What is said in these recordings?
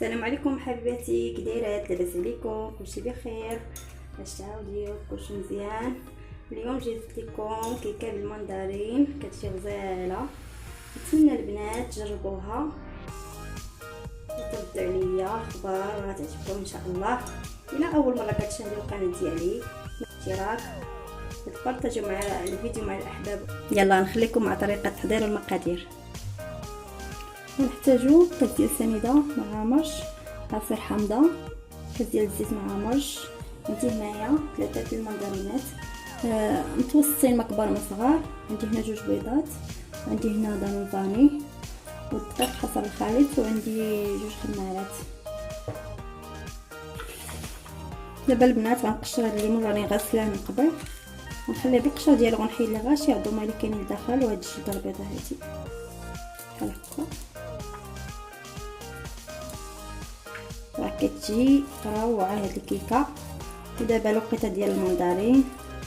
السلام عليكم حبيباتي، كي دايرات؟ لاباس عليكم؟ كلشي بخير؟ اش تعاوديو؟ كلشي مزيان؟ اليوم جبت لكم كيكه بالمندرين، كتجي غزاله. نتمنى البنات تجربوها وتردوا عليا اخبار وراح تعجبكم ان شاء الله. الى اول مره كتشاهدوا القناه ديالي اشتراك وتبارطاجيو مع الفيديو مع الاحباب. يلا نخليكم مع طريقه تحضير المقادير. نحتاجو كاس ديال السنيده مع مرش، عصير حامضه، كاس ديال الزيت مع مرش. عندي هنايا 3 المندرينات متوسطين، ما كبار ما صغار. عندي هنا 2 بيضات، عندي هنا دانون فاني والدقيق حسب الخليط، وعندي 2 خمارات. دابا البنات غنقشر هاد الليمون راني غاسلاه من قبل، ونخليه بالقشره ديالو، غنحيد ليه غاشي هادو هما اللي كاينين لداخل، وهاد الجلده البيضاء هادي بحال هكا. راه كتجي روعه هاد الكيكه. ودابا الوقيته ديال المندرين،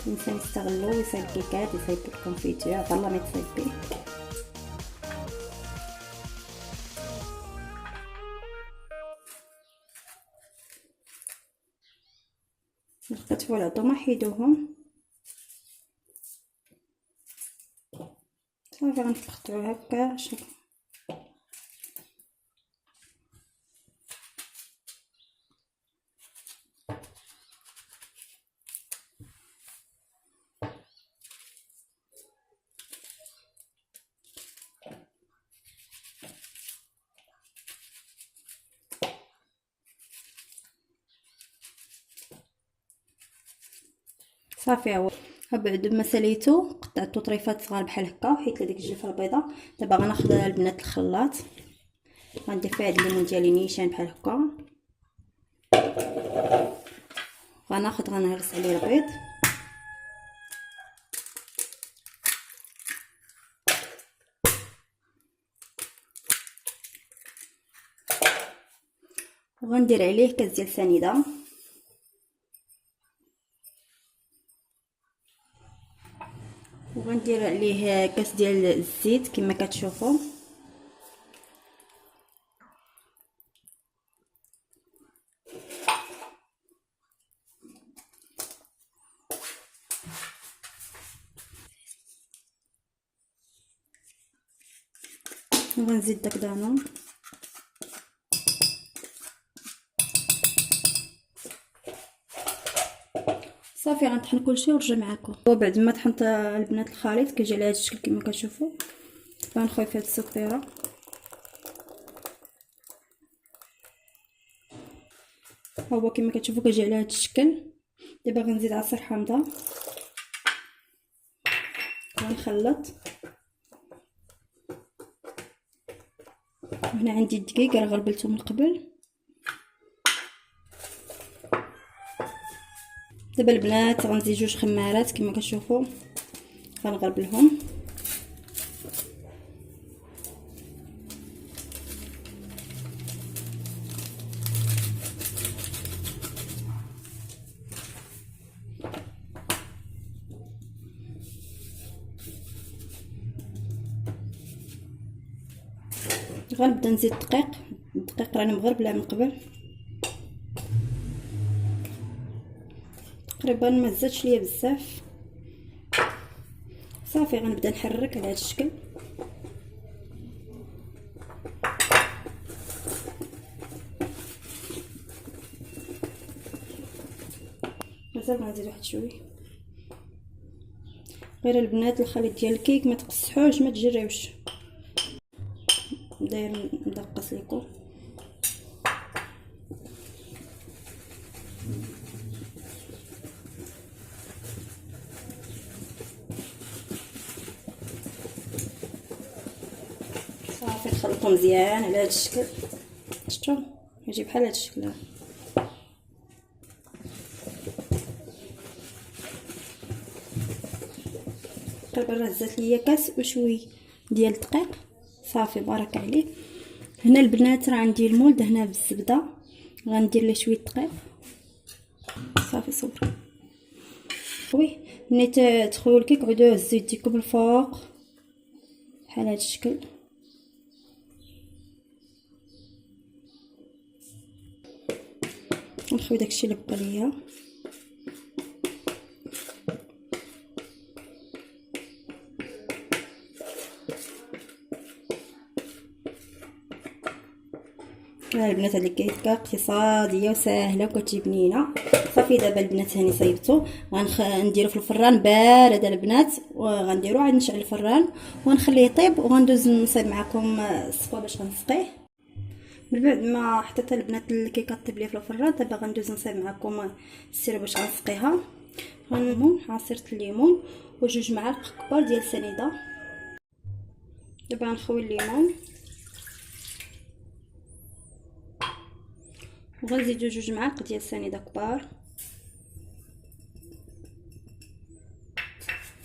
الانسان يستغلو ويصايب كيكات، يصايب الكونفيتور، عطا الله ما يتصايب به. نكتفوا العظومه حيدوهم صافي، غنقطعوها هكا. صافي هو بعد ما ساليتو قطعتو طريفات صغار بحال هكا، وحيت لديك الجلفه البيضاء. دابا غناخذ البنات الخلاط، غندير فيها هاد الليمون ديالي نيشان بحال هكا، غنهرس عليه البيض، وغندير عليه كاس ديال سنيده، وغندير عليه كاس ديال الزيت كما كتشوفوا. وغنزيد داك دانون، صافي غنطحن كلشي ونرجع معكم. وبعد ما طحنت البنات الخليط كيجي على هذا الشكل كما كتشوفوا. غنخوي فيه السكيره، هو كما كتشوفوا كيجي على هذا الشكل. دابا غنزيد عصير حامضه، غنخلط. هنا عندي الدقيق راه غربلته من قبل. دابا البنات غنزيد 2 خمارات كما كتشوفوا، غنغربلهم. غنبدا نزيد الدقيق راني مغربله من قبل، تقريبا ما زادش ليا بزاف. صافي غنبدا نحرك على هذا الشكل. مازال غنزيد واحد شويه. غير البنات الخليط ديال الكيك ما تقصحوش، ما تجريوش، داير مدقص لكم. صافي نخلطو مزيان على هذا الشكل. شفتوا يجي بحال هذا الشكل. تقريبا راه زادت ليا كاس وشوي ديال الدقيق. صافي بارك عليه. هنا البنات راه عندي المول دهناه بالزبده، غندير ليه شويه دقيق. صافي صبر وي ملي تدخلوا الكيك عودوا هزوا يديكم الفوق بحال هذا الشكل. ونخوي داكشي اللي بقى ليا. ها البنات هذه الكيكه اقتصاديه وسهله وكتجي بنينه. صافي دابا البنات هاني صايبتو غنديرو في الفران بارد البنات، وغنديرو عاد نشعل الفران ونخليه يطيب، وغندوز نصايب معكم الصفا باش غنسقيه. من بعد ما حطيت البنات الكيكه طيب لي في الفران، دابا غندوز نصايب معكم السيرو باش غنسقيها. غنليمون، عصير الليمون وجوج معالق كبار ديال السنيده. دابا غنخوي الليمون وغنزيدو جوج معالق ديال السنيده كبار،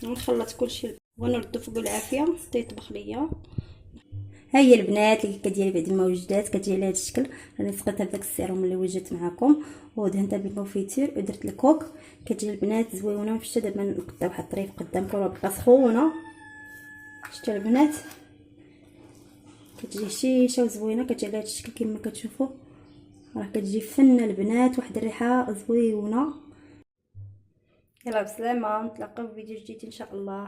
ونخلط كلشي ونردو فوق العافيه حتى يطبخ ليا. ها هي البنات الكيكه ديالي بعد ما وجدات كتجي على هذا الشكل. راني سقيتها بداك السيروم اللي وجدت معكم ودهنتها بالكونفيتير ودرت الكوك. كتجي البنات زويونه وفشته. دابا نقطع واحد الطريف قدامكم راه بقى سخونه. شفتوا البنات كتجي هشيشه وزوينه، كتجي على هذا الشكل كما كتشوفوا. راه كتجي فنه البنات، واحد الريحه زويونه. يلا بسلامه، نتلاقاو في فيديو جديد ان شاء الله.